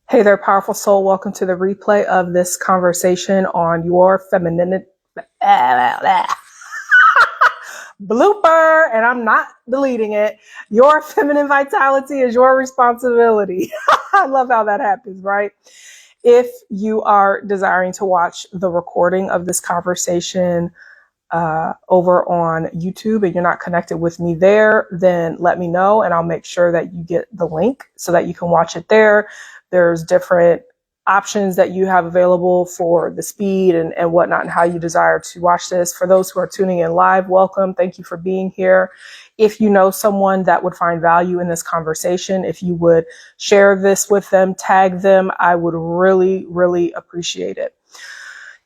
Hey there, powerful soul. Welcome to the replay of this conversation on your feminine blooper, and I'm not deleting it. Your feminine vitality is your responsibility. I love how that happens, right? If you are desiring to watch the recording of this conversation over on YouTube and you're not connected with me there, then let me know and I'll make sure that you get the link so that you can watch it there. There's different options that you have available for the speed and whatnot and how you desire to watch this. For those who are tuning in live, welcome. Thank you for being here. If you know someone that would find value in this conversation, if you would share this with them, tag them, I would really, really appreciate it.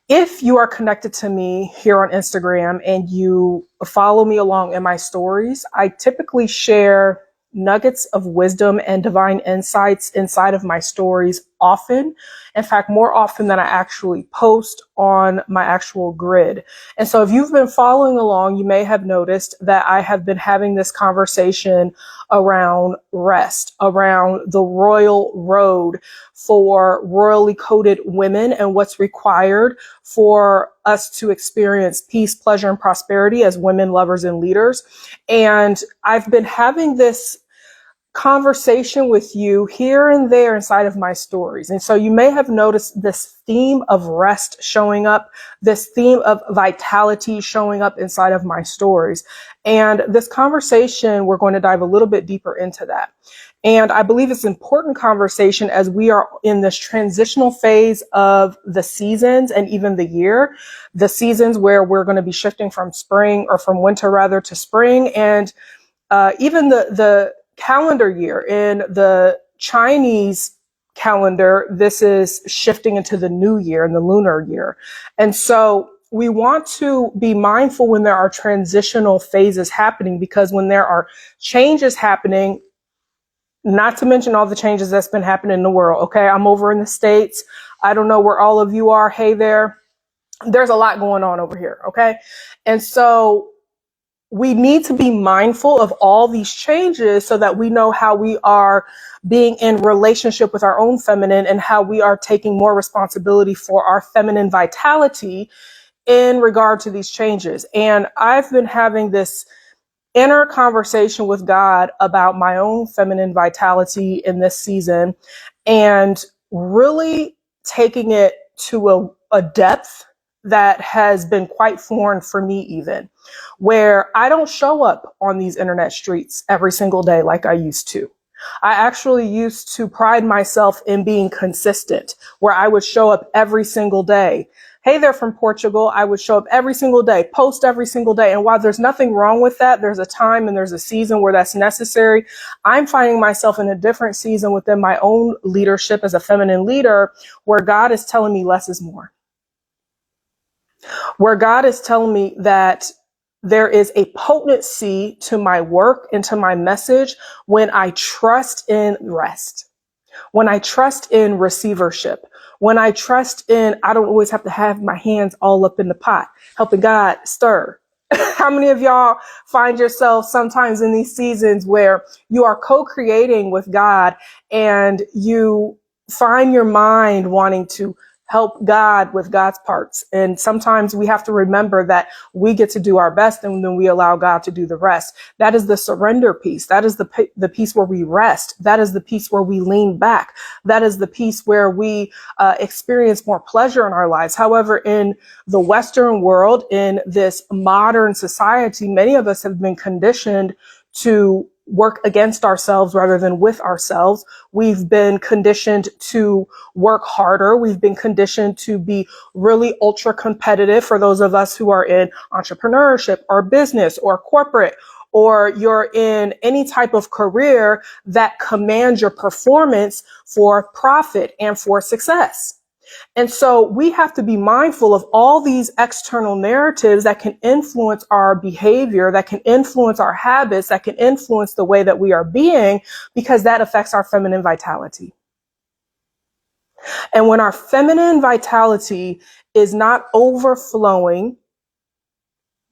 If you are connected to me here on Instagram and you follow me along in my stories, I typically share nuggets of wisdom and divine insights inside of my stories often. In fact, more often than I actually post on my actual grid. And so if you've been following along, you may have noticed that I have been having this conversation around rest, around the royal road for royally coded women and what's required for us to experience peace, pleasure, and prosperity as women, lovers, and leaders. And I've been having this conversation with you here and there inside of my stories. And so you may have noticed this theme of rest showing up, this theme of vitality showing up inside of my stories. And this conversation, we're going to dive a little bit deeper into that. And I believe it's an important conversation as we are in this transitional phase of the seasons and even the year, the seasons where we're going to be shifting from spring or from winter rather to spring. And even the calendar year in the Chinese calendar, this is shifting into the new year and the lunar year. And so we want to be mindful when there are transitional phases happening, because when there are changes happening, not to mention all the changes that's been happening in the world. Okay. I'm over in the States. I don't know where all of you are. Hey there. There's a lot going on over here. Okay. And so we need to be mindful of all these changes so that we know how we are being in relationship with our own feminine and how we are taking more responsibility for our feminine vitality in regard to these changes. And I've been having this inner conversation with God about my own feminine vitality in this season and really taking it to a depth that has been quite foreign for me, even where I don't show up on these internet streets every single day like I used to. I actually used to pride myself in being consistent, where I would show up every single day. Hey there from Portugal. I would show up every single day, post every single day. And while there's nothing wrong with that, there's a time and there's a season where that's necessary. I'm finding myself in a different season within my own leadership as a feminine leader, where God is telling me less is more. Where God is telling me that there is a potency to my work and to my message when I trust in rest, when I trust in receivership, when I trust in, I don't always have to have my hands all up in the pot, helping God stir. How many of y'all find yourself sometimes in these seasons where you are co-creating with God and you find your mind wanting to help God with God's parts? And sometimes we have to remember that we get to do our best and then we allow God to do the rest. That is the surrender piece. That is the piece where we rest. That is the piece where we lean back. That is the piece where we experience more pleasure in our lives. However, in the Western world, in this modern society, many of us have been conditioned to work against ourselves rather than with ourselves. We've been conditioned to work harder. We've been conditioned to be really ultra competitive for those of us who are in entrepreneurship or business or corporate, or you're in any type of career that commands your performance for profit and for success. And so we have to be mindful of all these external narratives that can influence our behavior, that can influence our habits, that can influence the way that we are being, because that affects our feminine vitality. And when our feminine vitality is not overflowing,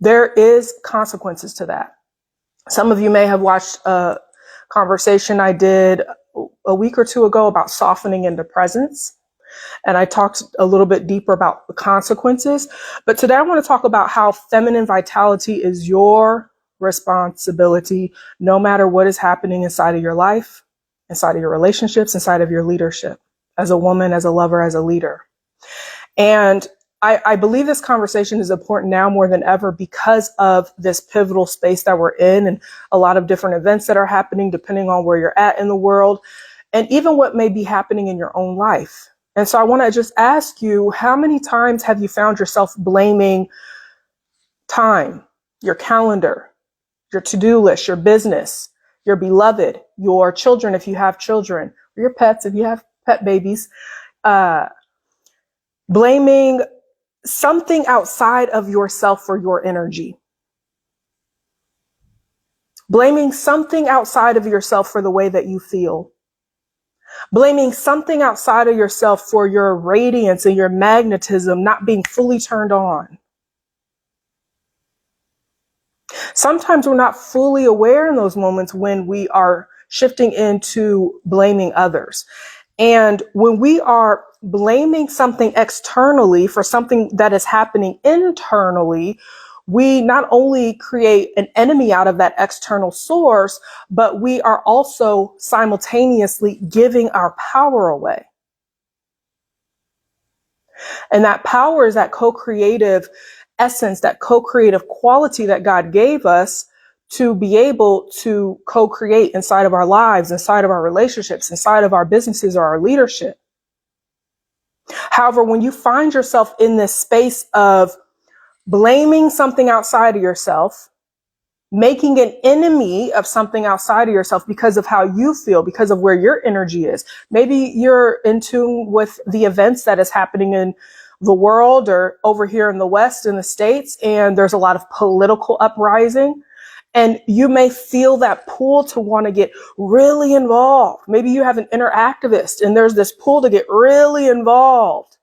there is consequences to that. Some of you may have watched a conversation I did a week or two ago about softening into presence. And I talked a little bit deeper about the consequences. But today I want to talk about how feminine vitality is your responsibility, no matter what is happening inside of your life, inside of your relationships, inside of your leadership, as a woman, as a lover, as a leader. And I believe this conversation is important now more than ever because of this pivotal space that we're in and a lot of different events that are happening depending on where you're at in the world and even what may be happening in your own life. And so I want to just ask you, how many times have you found yourself blaming time, your calendar, your to-do list, your business, your beloved, your children if you have children, or your pets if you have pet babies, blaming something outside of yourself for your energy. Blaming something outside of yourself for the way that you feel. Blaming something outside of yourself for your radiance and your magnetism not being fully turned on. Sometimes we're not fully aware in those moments when we are shifting into blaming others. And when we are blaming something externally for something that is happening internally, we not only create an enemy out of that external source, but we are also simultaneously giving our power away. And that power is that co-creative essence, that co-creative quality that God gave us to be able to co-create inside of our lives, inside of our relationships, inside of our businesses or our leadership. However, when you find yourself in this space of blaming something outside of yourself, making an enemy of something outside of yourself because of how you feel, because of where your energy is. Maybe you're in tune with the events that is happening in the world or over here in the West, in the States, and there's a lot of political uprising. And you may feel that pull to want to get really involved. Maybe you have an inner activist and there's this pull to get really involved.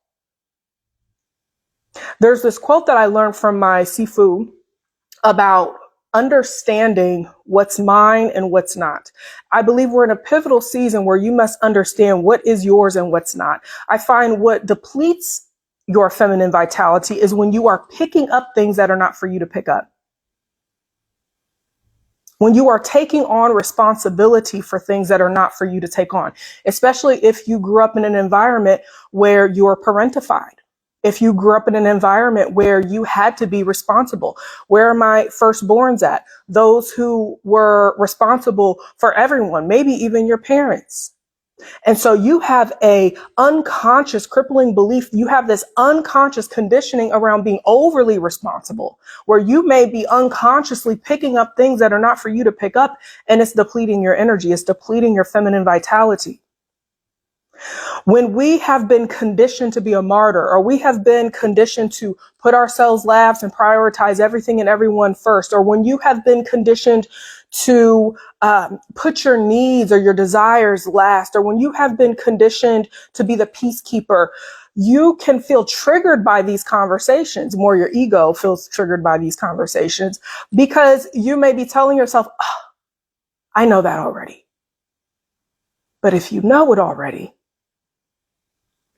There's this quote that I learned from my Sifu about understanding what's mine and what's not. I believe we're in a pivotal season where you must understand what is yours and what's not. I find what depletes your feminine vitality is when you are picking up things that are not for you to pick up. When you are taking on responsibility for things that are not for you to take on, especially if you grew up in an environment where you are parentified. If you grew up in an environment where you had to be responsible. Where are my firstborns at? Those who were responsible for everyone, maybe even your parents. And so you have a unconscious crippling belief. You have this unconscious conditioning around being overly responsible, where you may be unconsciously picking up things that are not for you to pick up, and it's depleting your energy. It's depleting your feminine vitality. When we have been conditioned to be a martyr, or we have been conditioned to put ourselves last and prioritize everything and everyone first, or when you have been conditioned to put your needs or your desires last, or when you have been conditioned to be the peacekeeper, you can feel triggered by these conversations. More your ego feels triggered by these conversations because you may be telling yourself, oh, I know that already. But if you know it already,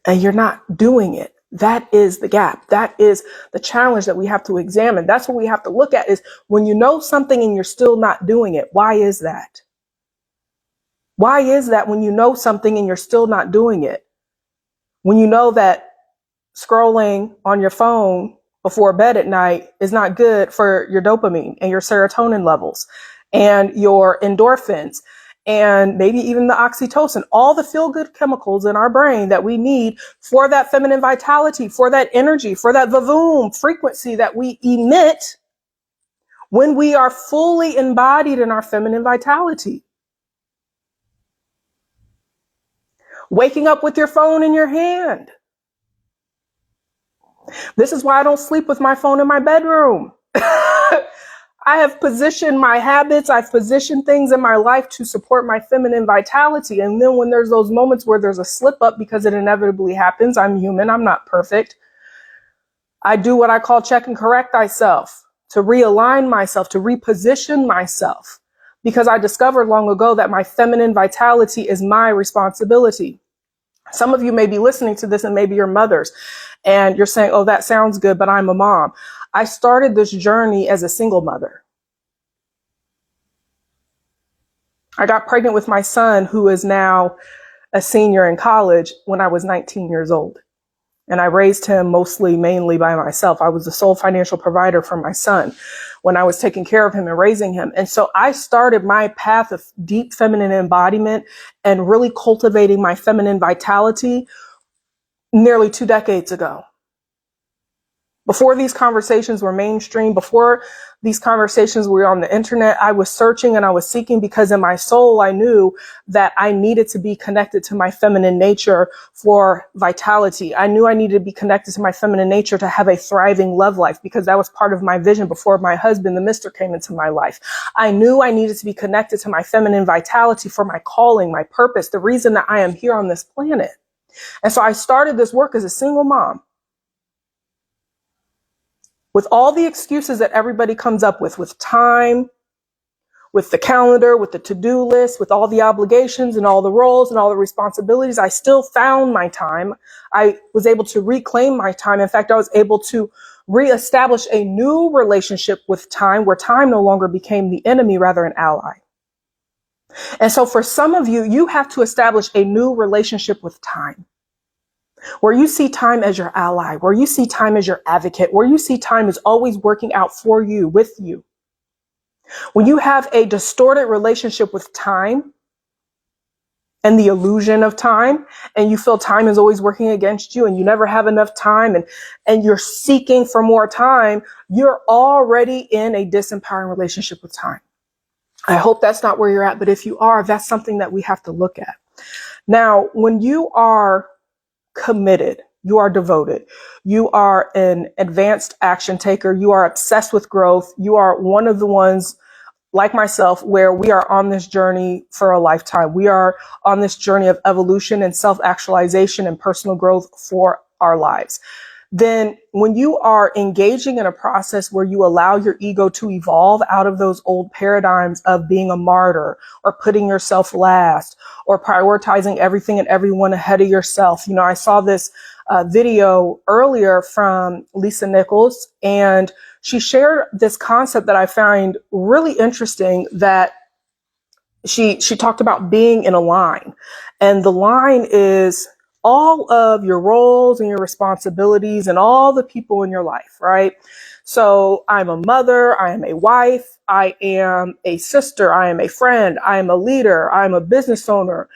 and you're not doing it, that is the gap. That is the challenge that we have to examine. That's what we have to look at is when you know something and you're still not doing it. Why is that? Why is that when you know something and you're still not doing it? When you know that scrolling on your phone before bed at night is not good for your dopamine and your serotonin levels and your endorphins and maybe even the oxytocin, all the feel-good chemicals in our brain that we need for that feminine vitality, for that energy, for that vavoom frequency that we emit when we are fully embodied in our feminine vitality. Waking up with your phone in your hand. This is why I don't sleep with my phone in my bedroom. I have positioned my habits, I've positioned things in my life to support my feminine vitality. And then when there's those moments where there's a slip up, because it inevitably happens, I'm human, I'm not perfect. I do what I call check and correct thyself, to realign myself, to reposition myself. because I discovered long ago that my feminine vitality is my responsibility. Some of you may be listening to this and maybe your mothers, and you're saying, oh, that sounds good, but I'm a mom. I started this journey as a single mother. I got pregnant with my son, who is now a senior in college, when I was 19 years old. And I raised him mainly by myself. I was the sole financial provider for my son when I was taking care of him and raising him. And so I started my path of deep feminine embodiment and really cultivating my feminine vitality nearly 2 decades ago. Before these conversations were mainstream, before these conversations were on the internet, I was searching and I was seeking, because in my soul, I knew that I needed to be connected to my feminine nature for vitality. I knew I needed to be connected to my feminine nature to have a thriving love life, because that was part of my vision before my husband, the Mister, came into my life. I knew I needed to be connected to my feminine vitality for my calling, my purpose, the reason that I am here on this planet. And so I started this work as a single mom, with all the excuses that everybody comes up with time, with the calendar, with the to-do list, with all the obligations and all the roles and all the responsibilities. I still found my time. I was able to reclaim my time. In fact, I was able to reestablish a new relationship with time, where time no longer became the enemy, rather an ally. And so for some of you, you have to establish a new relationship with time, where you see time as your ally, where you see time as your advocate, where you see time as always working out for you, with you. When you have a distorted relationship with time and the illusion of time, and you feel time is always working against you and you never have enough time, and you're seeking for more time, you're already in a disempowering relationship with time. I hope that's not where you're at, but if you are, that's something that we have to look at. Now, when you are committed, you are devoted, you are an advanced action taker, you are obsessed with growth, you are one of the ones like myself where we are on this journey for a lifetime. We are on this journey of evolution and self-actualization and personal growth for our lives. Then when you are engaging in a process where you allow your ego to evolve out of those old paradigms of being a martyr or putting yourself last or prioritizing everything and everyone ahead of yourself. You know, I saw this video earlier from Lisa Nichols, and she shared this concept that I find really interesting, that she talked about being in a line, and the line is all of your roles and your responsibilities and all the people in your life, right? So I'm a mother, I am a wife, I am a sister, I am a friend, I am a leader, I'm a business owner,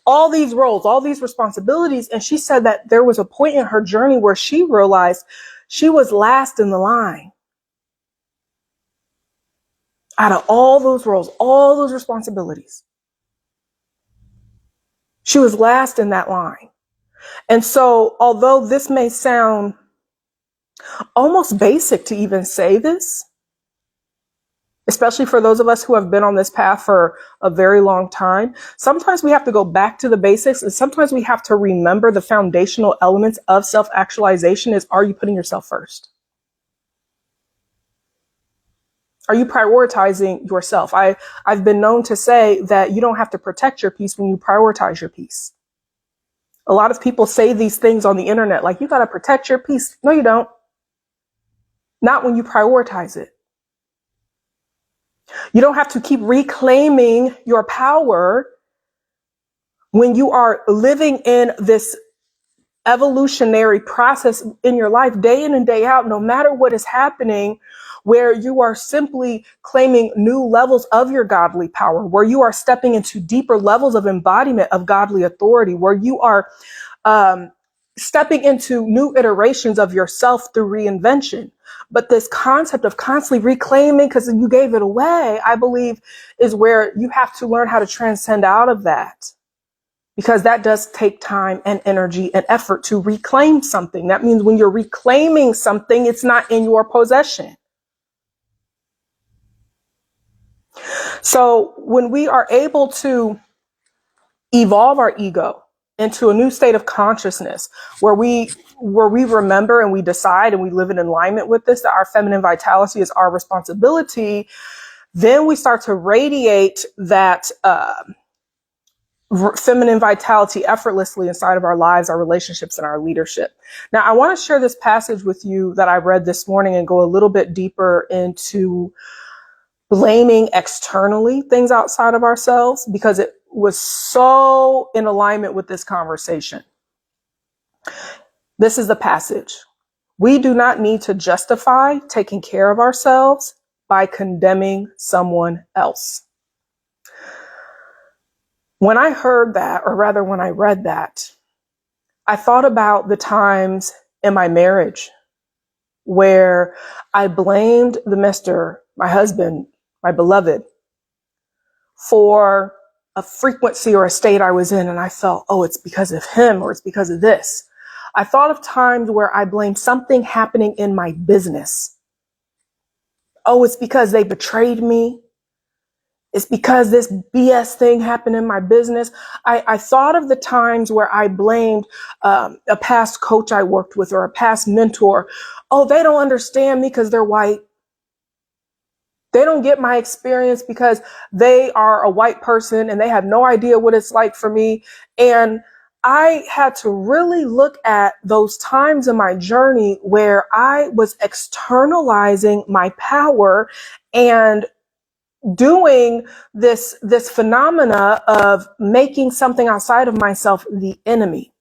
all these roles, all these responsibilities. And she said that there was a point in her journey where she realized she was last in the line. Out of all those roles, all those responsibilities, she was last in that line. And so, although this may sound almost basic to even say this, especially for those of us who have been on this path for a very long time, sometimes we have to go back to the basics, and sometimes we have to remember the foundational elements of self-actualization is, are you putting yourself first? Are you prioritizing yourself? I've been known to say that you don't have to protect your peace when you prioritize your peace. A lot of people say these things on the internet, like, you got to protect your peace. No, you don't. Not when you prioritize it. You don't have to keep reclaiming your power when you are living in this evolutionary process in your life, day in and day out, no matter what is happening, where you are simply claiming new levels of your godly power, where you are stepping into deeper levels of embodiment of godly authority, where you are stepping into new iterations of yourself through reinvention. But this concept of constantly reclaiming because you gave it away, I believe, is where you have to learn how to transcend out of that. Because that does take time and energy and effort to reclaim something. That means when you're reclaiming something, it's not in your possession. So when we are able to evolve our ego into a new state of consciousness where we remember and we decide and we live in alignment with this, that our feminine vitality is our responsibility, then we start to radiate that feminine vitality effortlessly inside of our lives, our relationships, and our leadership. Now, I want to share this passage with you that I read this morning and go a little bit deeper into blaming externally things outside of ourselves, because it was so in alignment with this conversation. This is the passage. We do not need to justify taking care of ourselves by condemning someone else. When I heard that, or rather when I read that, I thought about the times in my marriage where I blamed the mister, my husband, my beloved, for a frequency or a state I was in. And I felt, oh, it's because of him, or it's because of this. I thought of times where I blamed something happening in my business. Oh, it's because they betrayed me. It's because this BS thing happened in my business. I thought of the times where I blamed a past coach I worked with, or a past mentor. Oh, they don't understand me because they're white. They don't get my experience because they are a white person and they have no idea what it's like for me. And I had to really look at those times in my journey where I was externalizing my power and doing this phenomena of making something outside of myself the enemy.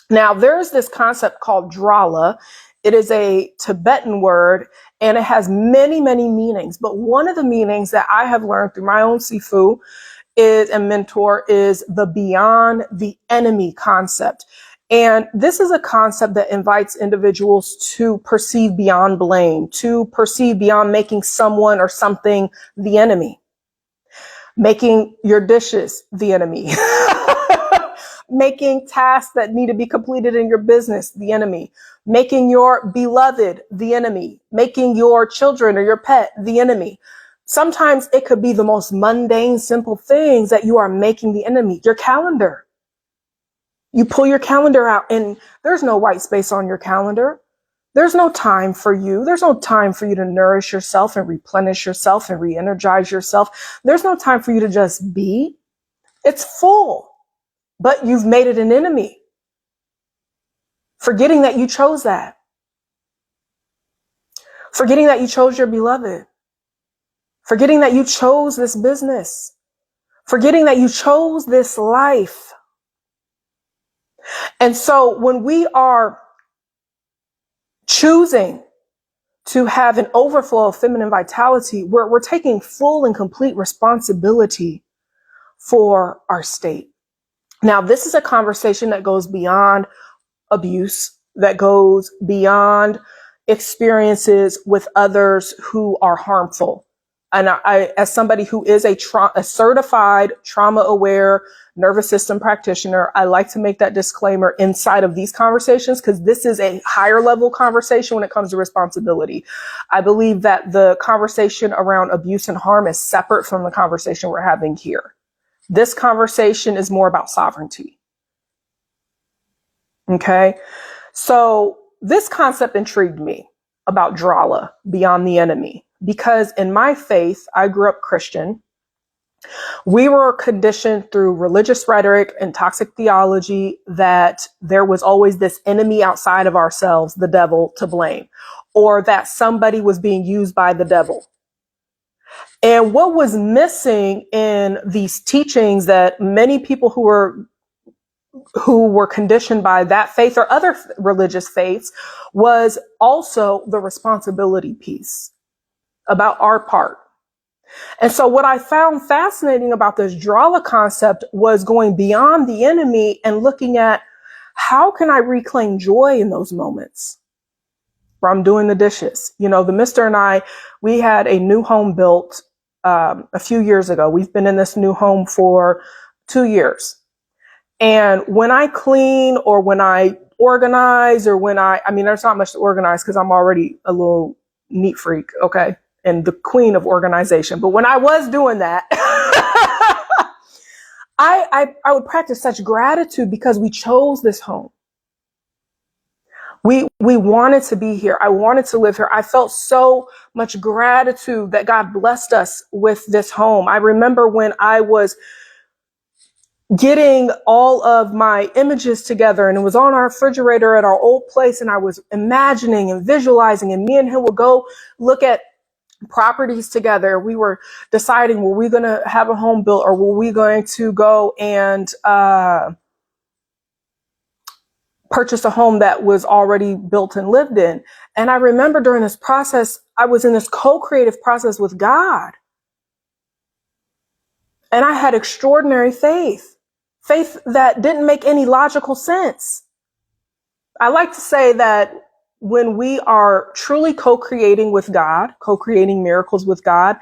Now, there's this concept called drala. It is a Tibetan word, and it has many, many meanings. But one of the meanings that I have learned through my own sifu and mentor is the beyond the enemy concept. And this is a concept that invites individuals to perceive beyond blame, to perceive beyond making someone or something the enemy, making your dishes the enemy, making tasks that need to be completed in your business the enemy, making your beloved the enemy, making your children or your pet the enemy. Sometimes it could be the most mundane, simple things that you are making the enemy. Your calendar. You pull your calendar out and there's no white space on your calendar. There's no time for you. There's no time for you to nourish yourself and replenish yourself and re-energize yourself. There's no time for you to just be. It's full, but you've made it an enemy, forgetting that you chose that, forgetting that you chose your beloved, forgetting that you chose this business, forgetting that you chose this life. And so when we are choosing to have an overflow of feminine vitality, we're taking full and complete responsibility for our state. Now, this is a conversation that goes beyond abuse, that goes beyond experiences with others who are harmful. And I as somebody who is a certified trauma-aware nervous system practitioner, I like to make that disclaimer inside of these conversations, because this is a higher level conversation when it comes to responsibility. I believe that the conversation around abuse and harm is separate from the conversation we're having here. This conversation is more about sovereignty. Okay? So this concept intrigued me about drala, beyond the enemy, because in my faith, I grew up Christian. We were conditioned through religious rhetoric and toxic theology that there was always this enemy outside of ourselves, the devil, to blame, or that somebody was being used by the devil. And what was missing in these teachings that many people who were conditioned by that faith or other religious faiths was also the responsibility piece about our part. And so what I found fascinating about this drala concept was going beyond the enemy and looking at how can I reclaim joy in those moments where I'm doing the dishes. You know, the mister and I, we had a new home built a few years ago. We've been in this new home for 2 years. And when I clean or when I organize or when I mean, there's not much to organize because I'm already a little neat freak. Okay. And the queen of organization. But when I was doing that, I would practice such gratitude because we chose this home. We wanted to be here. I wanted to live here. I felt so much gratitude that God blessed us with this home. I remember when I was getting all of my images together and it was on our refrigerator at our old place, and I was imagining and visualizing, and me and him would go look at properties together. We were deciding, were we going to have a home built, or were we going to go and purchase a home that was already built and lived in. And I remember during this process, I was in this co-creative process with God. And I had extraordinary faith that didn't make any logical sense. I like to say that when we are truly co-creating with God, co-creating miracles with God,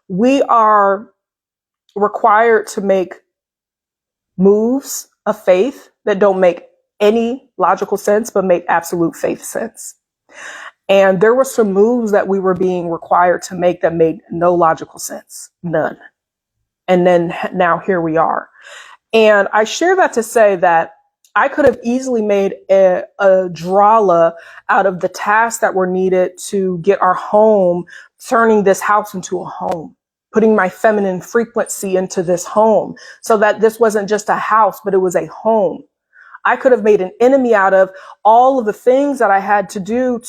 we are required to make moves of faith that don't make any logical sense, but make absolute faith sense. And there were some moves that we were being required to make that made no logical sense, none. And then now here we are. And I share that to say that I could have easily made a drala out of the tasks that were needed to get our home, turning this house into a home, putting my feminine frequency into this home so that this wasn't just a house, but it was a home. I could have made an enemy out of all of the things that I had to do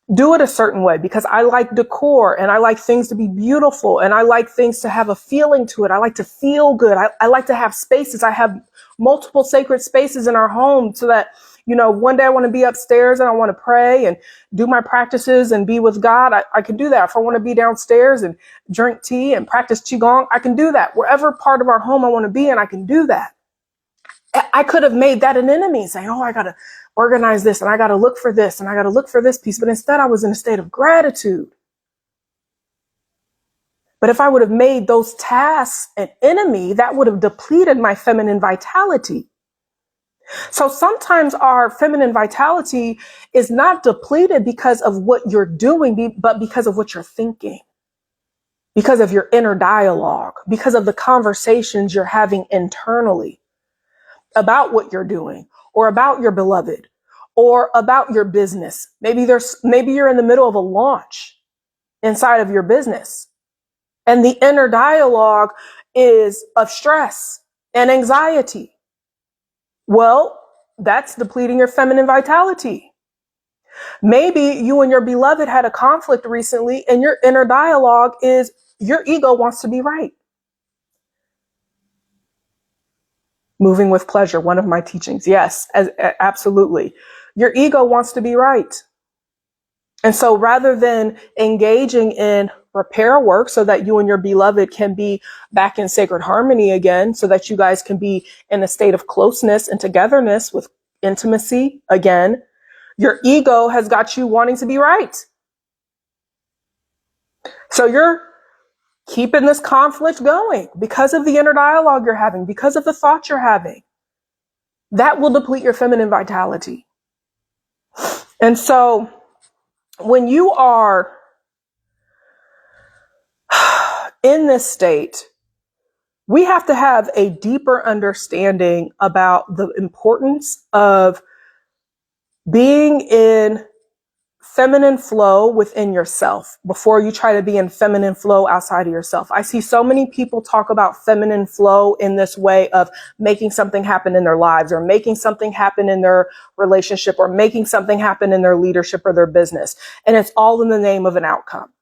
it a certain way, because I like decor and I like things to be beautiful and I like things to have a feeling to it. I like to feel good. I like to have spaces. I have multiple sacred spaces in our home so that, one day I want to be upstairs and I want to pray and do my practices and be with God. I can do that. If I want to be downstairs and drink tea and practice Qigong, I can do that. Wherever part of our home I want to be in, I can do that. I could have made that an enemy, saying, oh, I got to organize this and I got to look for this and I got to look for this piece. But instead, I was in a state of gratitude. But if I would have made those tasks an enemy, that would have depleted my feminine vitality. So sometimes our feminine vitality is not depleted because of what you're doing, but because of what you're thinking, because of your inner dialogue, because of the conversations you're having internally about what you're doing, or about your beloved, or about your business. Maybe you're in the middle of a launch inside of your business, and the inner dialogue is of stress and anxiety. Well, that's depleting your feminine vitality. Maybe you and your beloved had a conflict recently, and your inner dialogue is your ego wants to be right. Moving with pleasure, one of my teachings. Yes, absolutely. Your ego wants to be right. And so rather than engaging in repair work so that you and your beloved can be back in sacred harmony again, so that you guys can be in a state of closeness and togetherness with intimacy again, your ego has got you wanting to be right. So you're keeping this conflict going because of the inner dialogue you're having, because of the thoughts you're having. That will deplete your feminine vitality. And so when you are in this state, we have to have a deeper understanding about the importance of being in feminine flow within yourself before you try to be in feminine flow outside of yourself. I see so many people talk about feminine flow in this way of making something happen in their lives, or making something happen in their relationship, or making something happen in their leadership or their business. And it's all in the name of an outcome.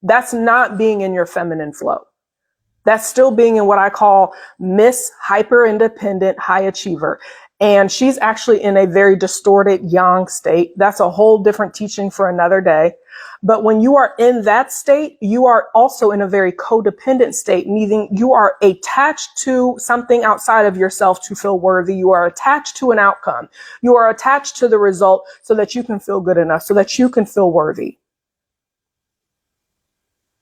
That's not being in your feminine flow. That's still being in what I call Miss Hyper Independent High Achiever. And she's actually in a very distorted yang state. That's a whole different teaching for another day. But when you are in that state, you are also in a very codependent state, meaning you are attached to something outside of yourself to feel worthy. You are attached to an outcome. You are attached to the result so that you can feel good enough, so that you can feel worthy.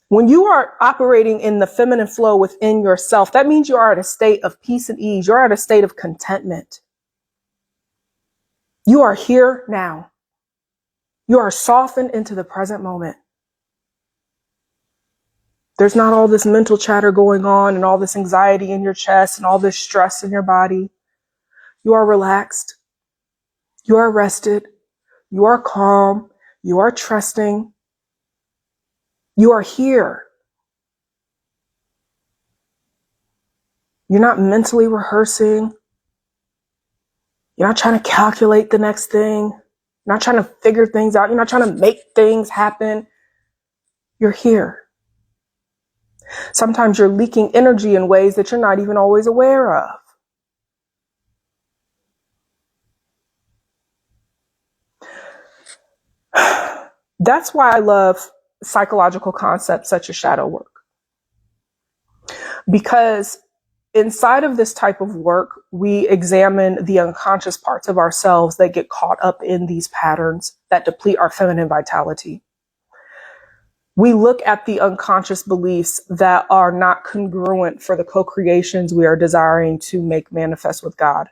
When you are operating in the feminine flow within yourself, that means you are at a state of peace and ease. You're at a state of contentment. You are here now. You are softened into the present moment. There's not all this mental chatter going on and all this anxiety in your chest and all this stress in your body. You are relaxed. You are rested. You are calm. You are trusting. You are here. You're not mentally rehearsing. You're not trying to calculate the next thing. You're not trying to figure things out. You're not trying to make things happen. You're here. Sometimes you're leaking energy in ways that you're not even always aware of. That's why I love psychological concepts such as shadow work. Because inside of this type of work, we examine the unconscious parts of ourselves that get caught up in these patterns that deplete our feminine vitality. We look at the unconscious beliefs that are not congruent for the co-creations we are desiring to make manifest with God.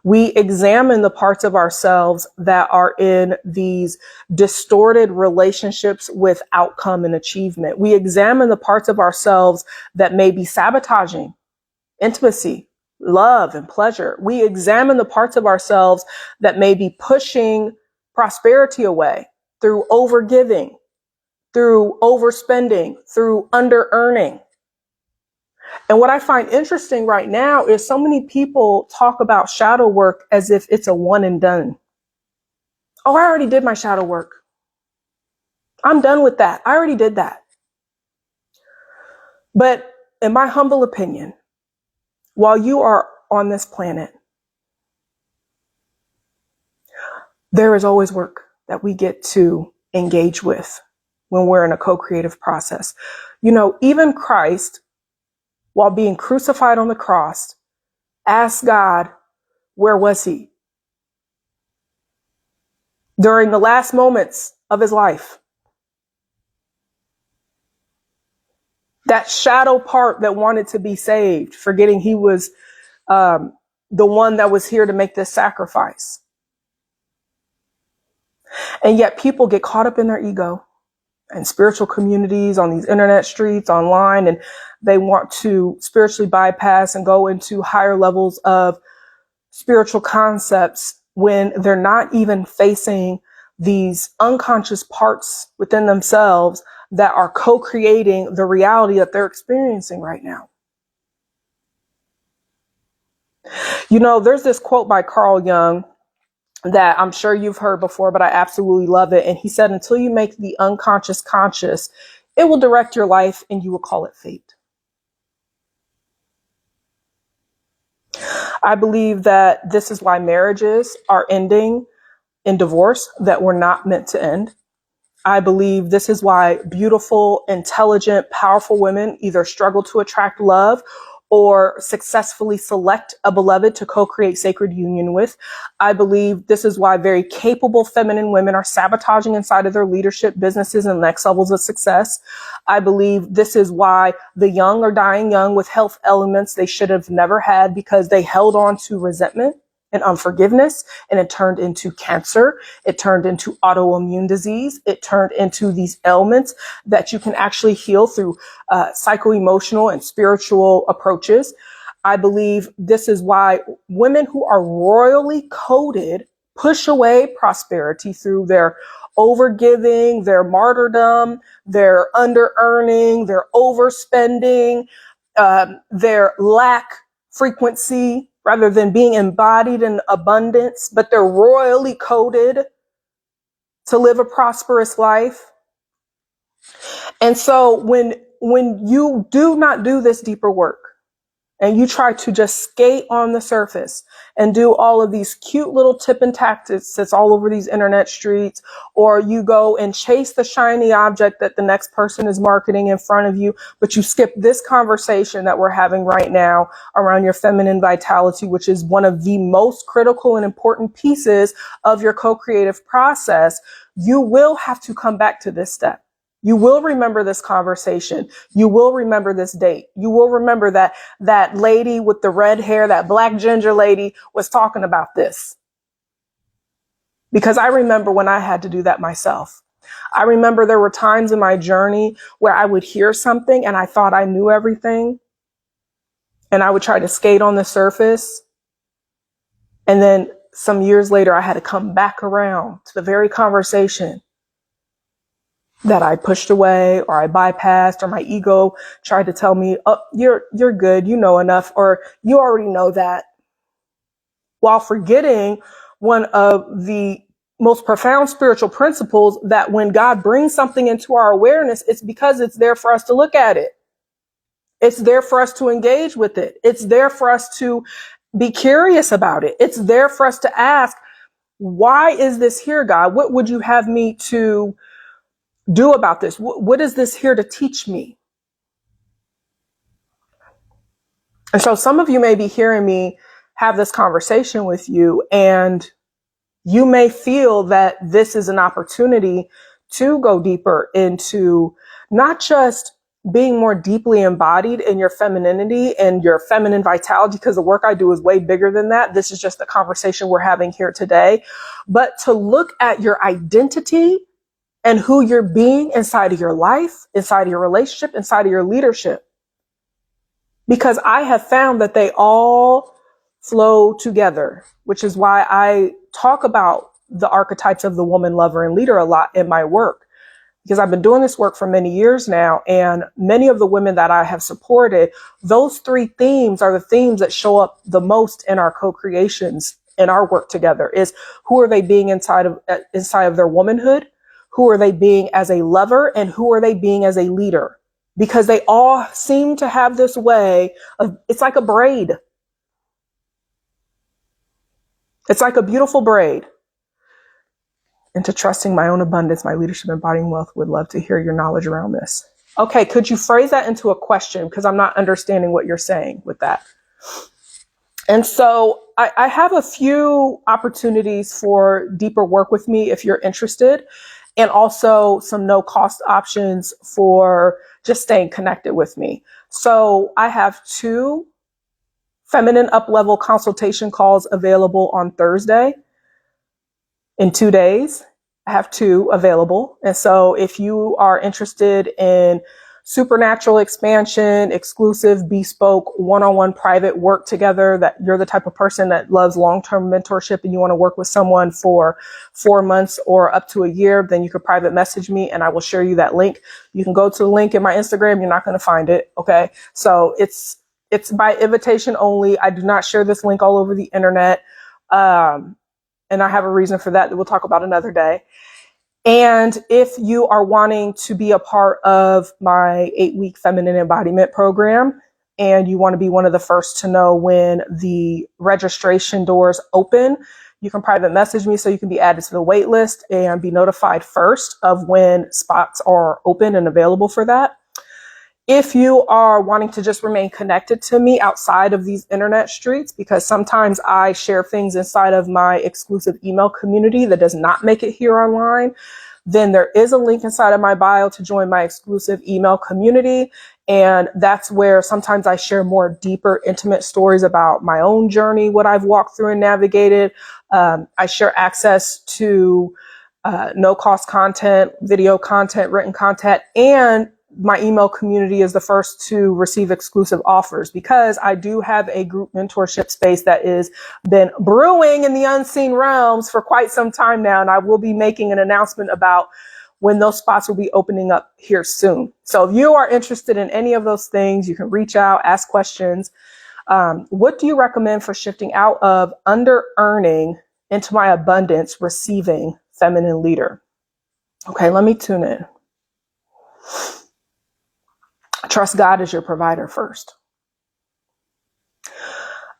We examine the parts of ourselves that are in these distorted relationships with outcome and achievement. We examine the parts of ourselves that may be sabotaging intimacy, love, and pleasure. We examine the parts of ourselves that may be pushing prosperity away through overgiving, through overspending, through under-earning. And what I find interesting right now is so many people talk about shadow work as if it's a one and done. Oh, I already did my shadow work. I'm done with that. I already did that. But in my humble opinion, while you are on this planet, there is always work that we get to engage with when we're in a co-creative process. You know, even Christ, while being crucified on the cross, asked God, where was he? During the last moments of his life. That shadow part that wanted to be saved, forgetting he was the one that was here to make this sacrifice. And yet people get caught up in their ego and spiritual communities on these internet streets, online, and they want to spiritually bypass and go into higher levels of spiritual concepts when they're not even facing these unconscious parts within themselves that are co-creating the reality that they're experiencing right now. You know, there's this quote by Carl Jung that I'm sure you've heard before, but I absolutely love it. And he said, until you make the unconscious conscious, it will direct your life and you will call it fate. I believe that this is why marriages are ending in divorce that were not meant to end. I believe this is why beautiful, intelligent, powerful women either struggle to attract love or successfully select a beloved to co-create sacred union with. I believe this is why very capable feminine women are sabotaging inside of their leadership, businesses, and next levels of success. I believe this is why the young are dying young with health elements they should have never had because they held on to resentment and unforgiveness, and it turned into cancer. It turned into autoimmune disease. It turned into these ailments that you can actually heal through psycho-emotional and spiritual approaches. I believe this is why women who are royally coded push away prosperity through their overgiving, their martyrdom, their under-earning, their overspending, their lack frequency, rather than being embodied in abundance, but they're royally coded to live a prosperous life. And so when you do not do this deeper work and you try to just skate on the surface and do all of these cute little tip and tactics that's all over these internet streets, or you go and chase the shiny object that the next person is marketing in front of you, but you skip this conversation that we're having right now around your feminine vitality, which is one of the most critical and important pieces of your co-creative process, you will have to come back to this step. You will remember this conversation. You will remember this date. You will remember that lady with the red hair, that black ginger lady was talking about this. Because I remember when I had to do that myself. I remember there were times in my journey where I would hear something and I thought I knew everything. And I would try to skate on the surface and then some years later, I had to come back around to the very conversation that I pushed away or I bypassed, or my ego tried to tell me, oh, you're good. You know enough, or you already know that, while forgetting one of the most profound spiritual principles, that when God brings something into our awareness, it's because it's there for us to look at it. It's there for us to engage with it. It's there for us to be curious about it. It's there for us to ask, why is this here, God? What would you have me to do about this? What is this here to teach me? And so some of you may be hearing me have this conversation with you, and you may feel that this is an opportunity to go deeper into not just being more deeply embodied in your femininity and your feminine vitality, because the work I do is way bigger than that. This is just the conversation we're having here today. But to look at your identity and who you're being inside of your life, inside of your relationship, inside of your leadership. Because I have found that they all flow together, which is why I talk about the archetypes of the woman, lover, and leader a lot in my work. Because I've been doing this work for many years now, and many of the women that I have supported, those three themes are the themes that show up the most in our co-creations, in our work together. Is who are they being inside of their womanhood? Who are they being as a lover? And who are they being as a leader? Because they all seem to have this way of, it's like a braid. It's like a beautiful braid. Into trusting my own abundance, my leadership, embodying wealth. Would love to hear your knowledge around this. Okay, could you phrase that into a question? Because I'm not understanding what you're saying with that. And so I have a few opportunities for deeper work with me if you're interested, and also some no cost options for just staying connected with me. So I have 2 feminine up level consultation calls available on Thursday. In 2 days, I have 2 available. And so if you are interested in supernatural expansion, exclusive, bespoke, one-on-one private work together, that you're the type of person that loves long-term mentorship and you want to work with someone for 4 months or up to a year, then you could private message me and I will share you that link. You can go to the link in my Instagram. You're not going to find it. Okay. So it's by invitation only. I do not share this link all over the internet. And I have a reason for that we'll talk about another day. And if you are wanting to be a part of my 8-week feminine embodiment program, and you want to be one of the first to know when the registration doors open, you can private message me so you can be added to the wait list and be notified first of when spots are open and available for that. If you are wanting to just remain connected to me outside of these internet streets, because sometimes I share things inside of my exclusive email community that does not make it here online, then there is a link inside of my bio to join my exclusive email community. And that's where sometimes I share more deeper, intimate stories about my own journey, what I've walked through and navigated. I share access to no cost content, video content, written content, and my email community is the first to receive exclusive offers, because I do have a group mentorship space that is been brewing in the unseen realms for quite some time now. And I will be making an announcement about when those spots will be opening up here soon. So if you are interested in any of those things, you can reach out, ask questions. What do you recommend for shifting out of under earning into my abundance receiving feminine leader? Okay, let me tune in. Trust God as your provider first.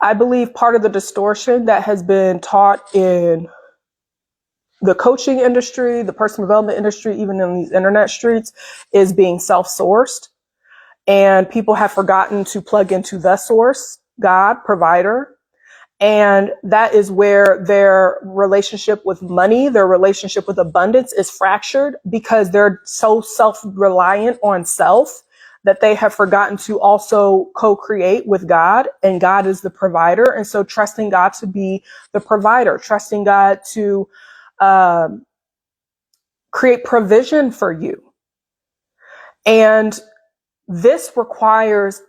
I believe part of the distortion that has been taught in the coaching industry, the personal development industry, even in these internet streets, is being self-sourced. And people have forgotten to plug into the source, God, provider. And that is where their relationship with money, their relationship with abundance is fractured, because they're so self-reliant on self that they have forgotten to also co-create with God, and God is the provider. And so trusting God to be the provider, trusting God to create provision for you. And this requires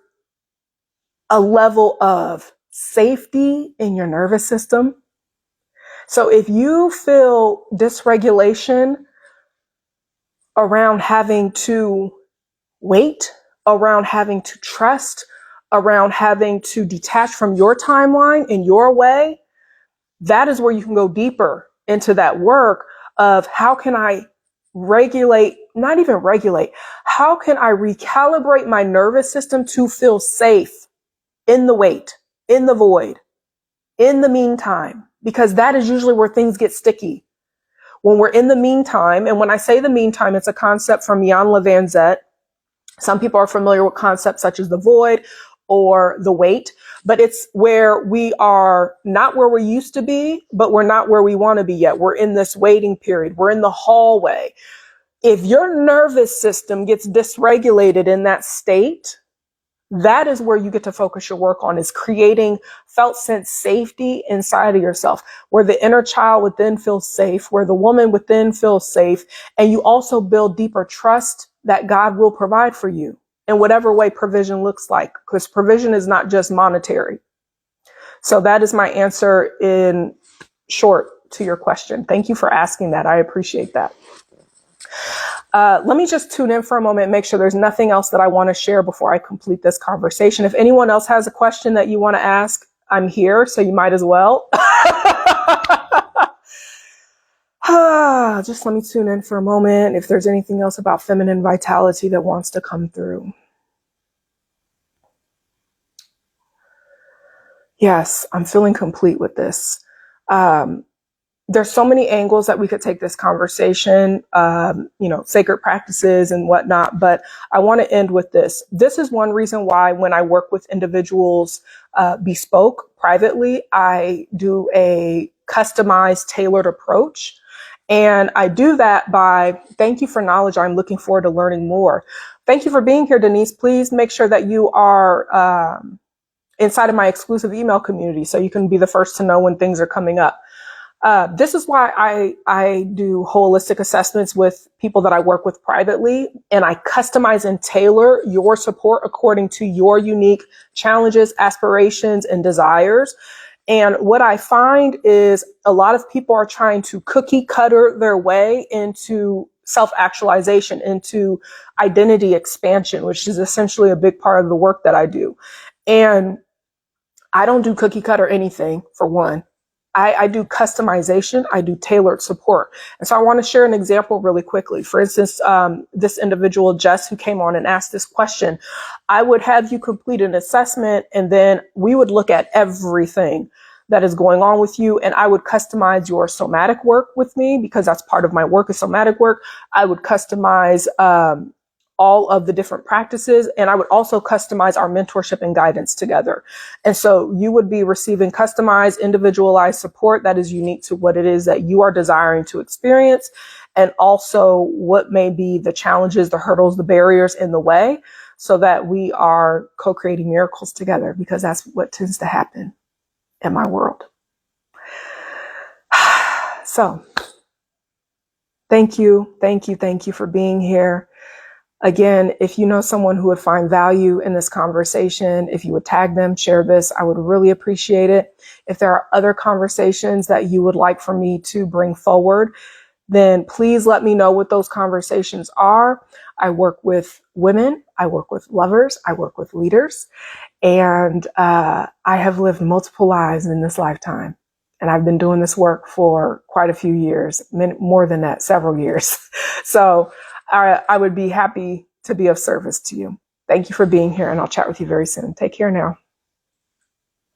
a level of safety in your nervous system. So if you feel dysregulation around having to wait, around having to trust, around having to detach from your timeline in your way, that is where you can go deeper into that work of how can I regulate, not even regulate, how can I recalibrate my nervous system to feel safe in the wait, in the void, in the meantime, because that is usually where things get sticky. When we're in the meantime, and when I say the meantime, it's a concept from Jan Levan Zet. Some people are familiar with concepts such as the void or the wait, but it's where we are not where we used to be, but we're not where we want to be yet. We're in this waiting period. We're in the hallway. If your nervous system gets dysregulated in that state, that is where you get to focus your work on, is creating felt sense safety inside of yourself, where the inner child within feels safe, where the woman within feels safe. And you also build deeper trust that God will provide for you in whatever way provision looks like, because provision is not just monetary. So that is my answer in short to your question. Thank you for asking that. I appreciate that. Let me just tune in for a moment and make sure there's nothing else that I want to share before I complete this conversation. If anyone else has a question that you want to ask, I'm here, so you might as well. Just let me tune in for a moment if there's anything else about feminine vitality that wants to come through. Yes, I'm feeling complete with this. There's so many angles that we could take this conversation, sacred practices and whatnot, but I want to end with this. This is one reason why when I work with individuals bespoke privately, I do a customized, tailored approach. And I do that by, thank you for knowledge. I'm looking forward to learning more. Thank you for being here, Denise. Please make sure that you are inside of my exclusive email community so you can be the first to know when things are coming up. This is why I do holistic assessments with people that I work with privately, and I customize and tailor your support according to your unique challenges, aspirations, and desires. And what I find is a lot of people are trying to cookie cutter their way into self-actualization, into identity expansion, which is essentially a big part of the work that I do. And I don't do cookie cutter anything, for one. I do customization. I do tailored support. And so I want to share an example really quickly. For instance, this individual, Jess, who came on and asked this question, I would have you complete an assessment, and then we would look at everything that is going on with you. And I would customize your somatic work with me, because that's part of my work is somatic work. I would customize all of the different practices. And I would also customize our mentorship and guidance together. And so you would be receiving customized, individualized support that is unique to what it is that you are desiring to experience. And also what may be the challenges, the hurdles, the barriers in the way, so that we are co-creating miracles together, because that's what tends to happen in my world. So thank you for being here. Again, if you know someone who would find value in this conversation, if you would tag them, share this, I would really appreciate it. If there are other conversations that you would like for me to bring forward, then please let me know what those conversations are. I work with women, I work with lovers, I work with leaders, and I have lived multiple lives in this lifetime. And I've been doing this work for quite a few years, more than that, several years. So I would be happy to be of service to you. Thank you for being here, and I'll chat with you very soon. Take care now.